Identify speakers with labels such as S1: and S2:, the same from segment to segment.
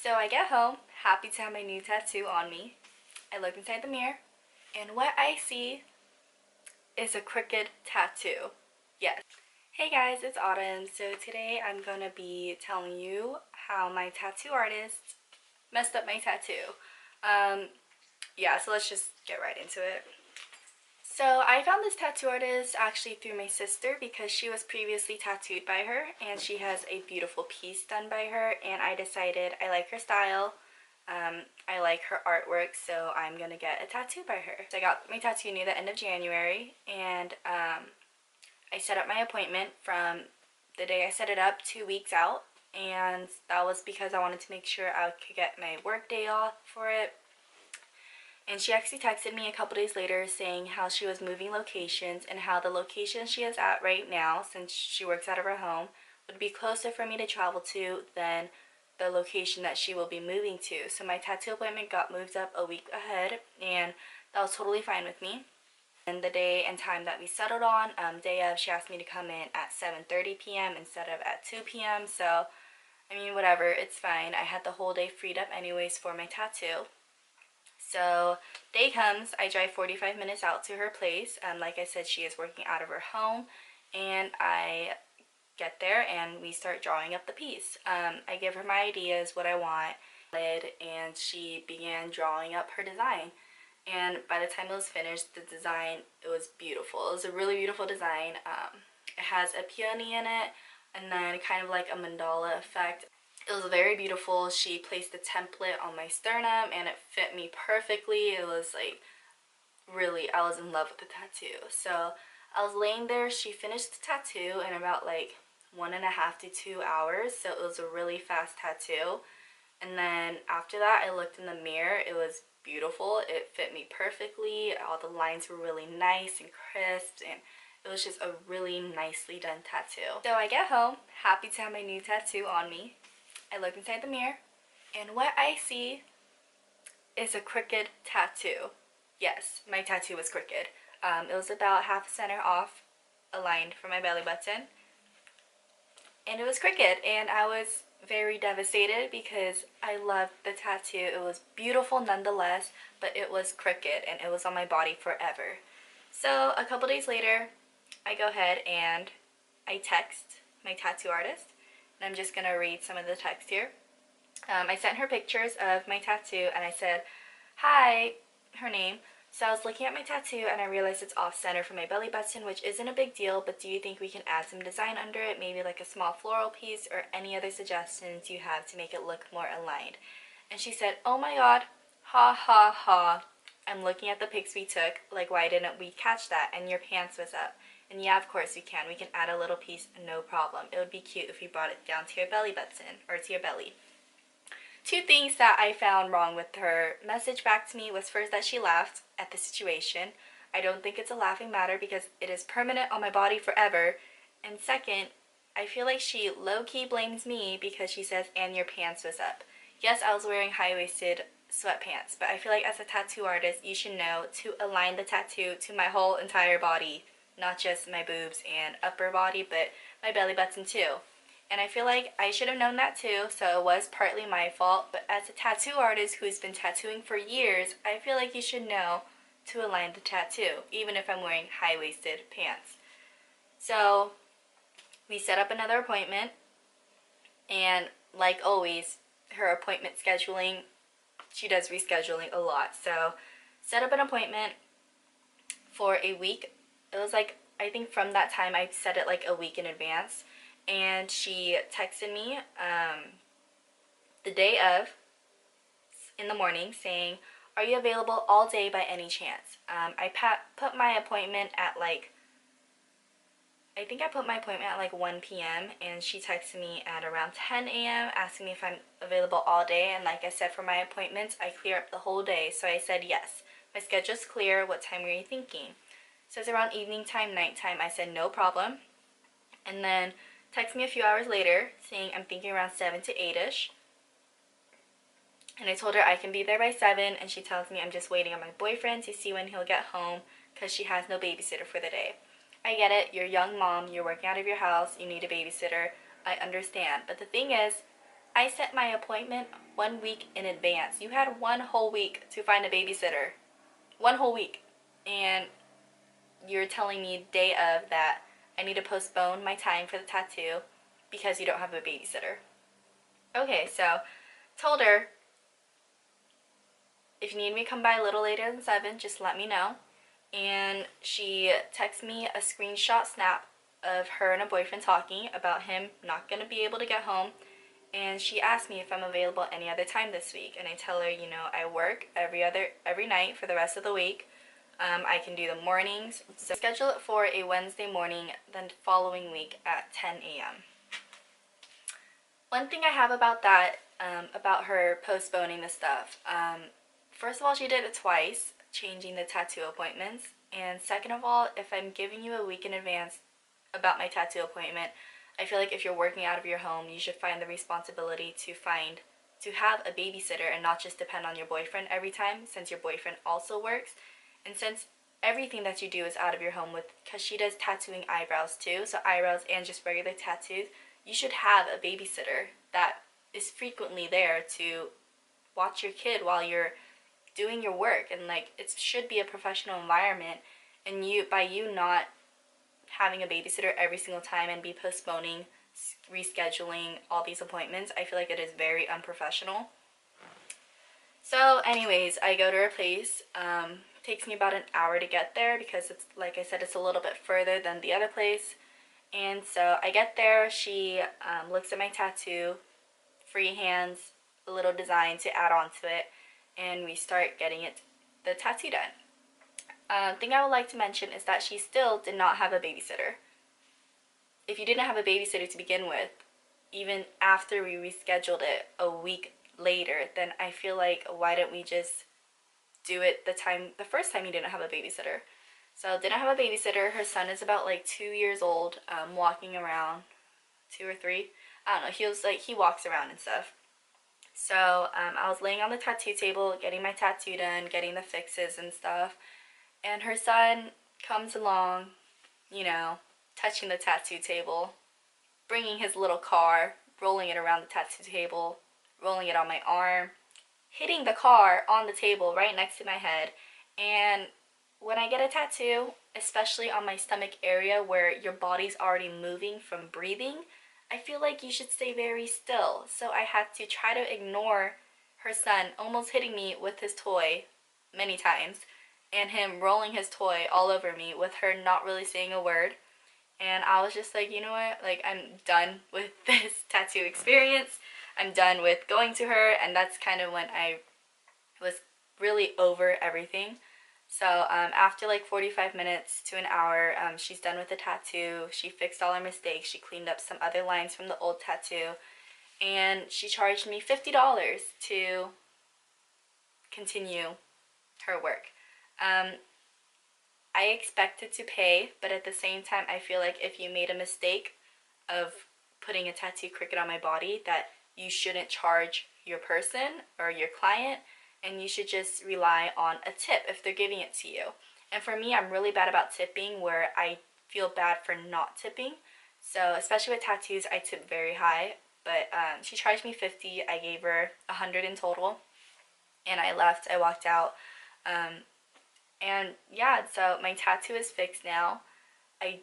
S1: So I get home, happy to have my new tattoo on me. I look inside the mirror, and what I see is a crooked tattoo. Yes. Hey guys, it's Autumn. So today I'm going to be telling you how my tattoo artist messed up my tattoo. Yeah, so let's just get right into it. So I found this tattoo artist actually through my sister because she was previously tattooed by her and she has a beautiful piece done by her, and I decided I like her style. I like her artwork, so I'm gonna get a tattoo by her. So I got my tattoo near the end of January, and I set up my appointment from the day I set it up 2 weeks out, and that was because I wanted to make sure I could get my work day off for it. And she actually texted me a couple days later saying how she was moving locations and how the location she is at right now, since she works out of her home, would be closer for me to travel to than the location that she will be moving to. So my tattoo appointment got moved up a week ahead, and that was totally fine with me. And the day and time that we settled on, day of, she asked me to come in at 7:30 p.m. instead of at 2 p.m. So, I mean, whatever, it's fine. I had the whole day freed up anyways for my tattoo. So day comes, I drive 45 minutes out to her place. Like I said, she is working out of her home, and I get there and we start drawing up the piece. I give her my ideas, what I want, and she began drawing up her design. And by the time it was finished, the design, it was beautiful. It was a really beautiful design. It has a peony in it, and then kind of like a mandala effect. It was very beautiful. She placed the template on my sternum and it fit me perfectly. It was like, really, I was in love with the tattoo. So I was laying there. She finished the tattoo in about like 1.5 to 2 hours. So it was a really fast tattoo. And then after that, I looked in the mirror. It was beautiful. It fit me perfectly. All the lines were really nice and crisp, and it was just a really nicely done tattoo. So I get home, happy to have my new tattoo on me. I look inside the mirror, and what I see is a crooked tattoo. Yes, my tattoo was crooked. It was about half a center off, aligned from my belly button, and it was crooked, and I was very devastated because I loved the tattoo. It was beautiful nonetheless, but it was crooked, and it was on my body forever. So a couple days later, I go ahead and I text my tattoo artist. And I'm just going to read some of the text here. I sent her pictures of my tattoo and I said, hi, her name. So I was looking at my tattoo and I realized it's off center from my belly button, which isn't a big deal, but do you think we can add some design under it, maybe like a small floral piece or any other suggestions you have to make it look more aligned? And she said, oh my god, ha ha ha. I'm looking at the pics we took, like why didn't we catch that? And your pants was up. And yeah, of course we can. We can add a little piece, no problem. It would be cute if we brought it down to your belly button, or to your belly. 2 things that I found wrong with her message back to me was, first, that she laughed at the situation. I don't think it's a laughing matter because it is permanent on my body forever. And second, I feel like she low-key blames me because she says, and your pants was up. Yes, I was wearing high-waisted sweatpants, but I feel like as a tattoo artist, you should know to align the tattoo to my whole entire body. Not just my boobs and upper body, but my belly button too. And I feel like I should have known that too, so it was partly my fault. But as a tattoo artist who's been tattooing for years, I feel like you should know to align the tattoo, even if I'm wearing high-waisted pants. So we set up another appointment, and like always, her appointment scheduling, she does rescheduling a lot. So set up an appointment for a week. It was like, I think from that time I set it like a week in advance, and she texted me the day of in the morning saying, are you available all day by any chance? I put my appointment at like, I think I put my appointment at like 1 p.m. and she texted me at around 10 a.m. asking me if I'm available all day. And like I said, for my appointments I clear up the whole day, so I said yes. My schedule's clear, what time were you thinking? So it's around evening time, nighttime. I said no problem. And then text me a few hours later saying I'm thinking around 7 to 8ish. And I told her I can be there by 7, and she tells me I'm just waiting on my boyfriend to see when he'll get home because she has no babysitter for the day. I get it, you're a young mom, you're working out of your house, you need a babysitter. I understand. But the thing is, I set my appointment 1 week in advance. You had 1 whole week to find a babysitter. 1 whole week. And you're telling me day of that I need to postpone my time for the tattoo because you don't have a babysitter. Okay, so told her, if you need me to come by a little later than 7, just let me know. And she texted me a screenshot snap of her and a boyfriend talking about him not going to be able to get home. And she asked me if I'm available any other time this week. And I tell her, you know, I work every night for the rest of the week. I can do the mornings. So schedule it for a Wednesday morning, then following week at 10 a.m. One thing I have about that, about her postponing the stuff, first of all, she did it twice, changing the tattoo appointments. And second of all, if I'm giving you a week in advance about my tattoo appointment, I feel like if you're working out of your home, you should find the responsibility to have a babysitter and not just depend on your boyfriend every time, since your boyfriend also works. And since everything that you do is out of your home, because she does tattooing eyebrows too, so eyebrows and just regular tattoos, you should have a babysitter that is frequently there to watch your kid while you're doing your work. And like, it should be a professional environment, and by you not having a babysitter every single time and be postponing, rescheduling all these appointments, I feel like it is very unprofessional. So anyways, I go to her place. Takes me about an hour to get there because it's, like I said, it's a little bit further than the other place. And so I get there, she looks at my tattoo, freehands a little design to add on to it, and we start getting the tattoo done. Thing I would like to mention is that she still did not have a babysitter. If you didn't have a babysitter to begin with, even after we rescheduled it a week later, then I feel like, why didn't we just do it the first time you didn't have a babysitter? So didn't have a babysitter. Her son is about like 2 years old, walking around, 2 or 3. I don't know. He walks around and stuff. So I was laying on the tattoo table, getting my tattoo done, getting the fixes and stuff. And her son comes along, you know, touching the tattoo table, bringing his little car, rolling it around the tattoo table, rolling it on my arm, hitting the car on the table right next to my head. And when I get a tattoo, especially on my stomach area where your body's already moving from breathing, I feel like you should stay very still. So I had to try to ignore her son almost hitting me with his toy many times, and him rolling his toy all over me with her not really saying a word. And I was just like, you know what, like, I'm done with this tattoo experience. I'm done with going to her. And that's kind of when I was really over everything. So after like 45 minutes to an hour, she's done with the tattoo. She fixed all her mistakes. She cleaned up some other lines from the old tattoo, and she charged me $50 to continue her work. I expected to pay, but at the same time, I feel like if you made a mistake of putting a tattoo cricket on my body, that you shouldn't charge your person or your client, and you should just rely on a tip if they're giving it to you. And for me, I'm really bad about tipping, where I feel bad for not tipping. So especially with tattoos, I tip very high. But she charged me $50. I gave her $100 in total, and I left. I walked out. And yeah, so my tattoo is fixed now. I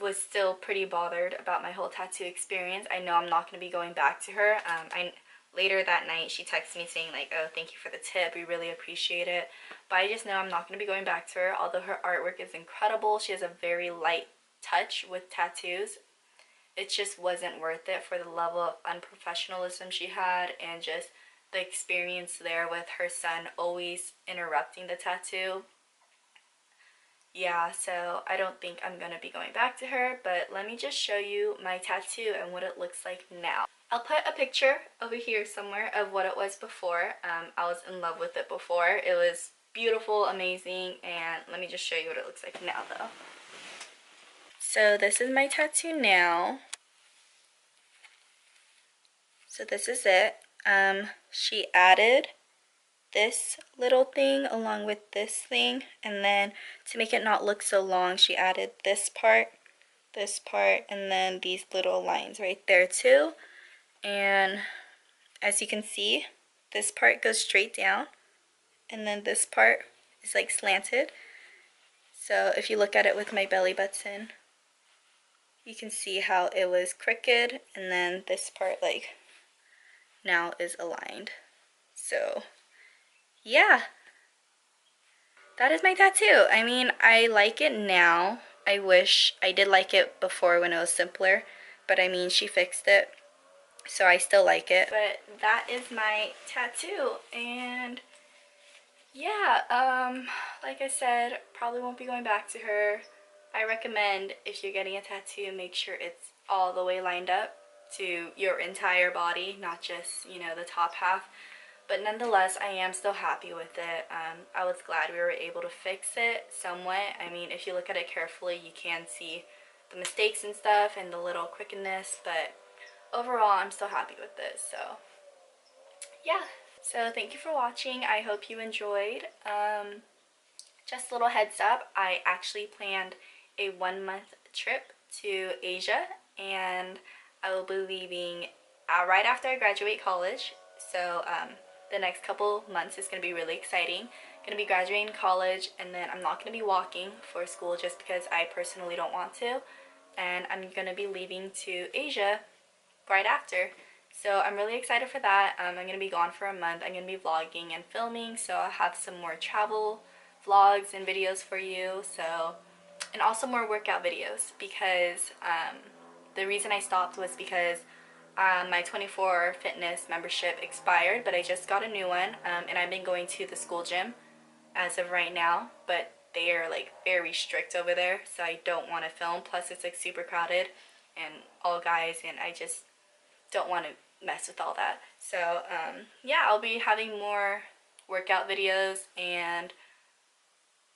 S1: was still pretty bothered about my whole tattoo experience. I know I'm not going to be going back to her. Later that night, she texted me saying like, oh, thank you for the tip, we really appreciate it. But I just know I'm not going to be going back to her, although her artwork is incredible. She has a very light touch with tattoos. It just wasn't worth it for the level of unprofessionalism she had, and just the experience there with her son always interrupting the tattoo. Yeah, so I don't think I'm going to be going back to her, but let me just show you my tattoo and what it looks like now. I'll put a picture over here somewhere of what it was before. I was in love with it before. It was beautiful, amazing, and let me just show you what it looks like now though. So this is my tattoo now. So this is it. She added this little thing along with this thing, and then to make it not look so long, she added this part, and then these little lines right there too. And as you can see, this part goes straight down, and then this part is like slanted. So if you look at it with my belly button, you can see how it was crooked, and then this part like now is aligned. So yeah, that is my tattoo. I mean, I like it now. I wish I did like it before when it was simpler, but I mean, she fixed it, so I still like it. But that is my tattoo, and yeah, like I said, probably won't be going back to her. I recommend if you're getting a tattoo, make sure it's all the way lined up to your entire body, not just, you know, the top half. But nonetheless, I am still happy with it. I was glad we were able to fix it somewhat. I mean, if you look at it carefully, you can see the mistakes and stuff and the little crookedness, but overall, I'm still happy with this, so yeah. So thank you for watching. I hope you enjoyed. Just a little heads up, I actually planned a 1-month trip to Asia, and I will be leaving right after I graduate college. So the next couple months is going to be really exciting. I'm going to be graduating college, and then I'm not going to be walking for school just because I personally don't want to. And I'm going to be leaving to Asia right after. So I'm really excited for that. I'm going to be gone for a month. I'm going to be vlogging and filming, so I'll have some more travel vlogs and videos for you. So, and also more workout videos, because the reason I stopped was because my 24 fitness membership expired, but I just got a new one, and I've been going to the school gym as of right now, but they are like very strict over there, so I don't want to film. Plus it's like super crowded and all guys, and I just don't want to mess with all that. So yeah, I'll be having more workout videos and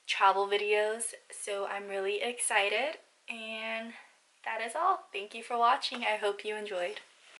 S1: travel videos, so I'm really excited. And that is all. Thank you for watching. I hope you enjoyed.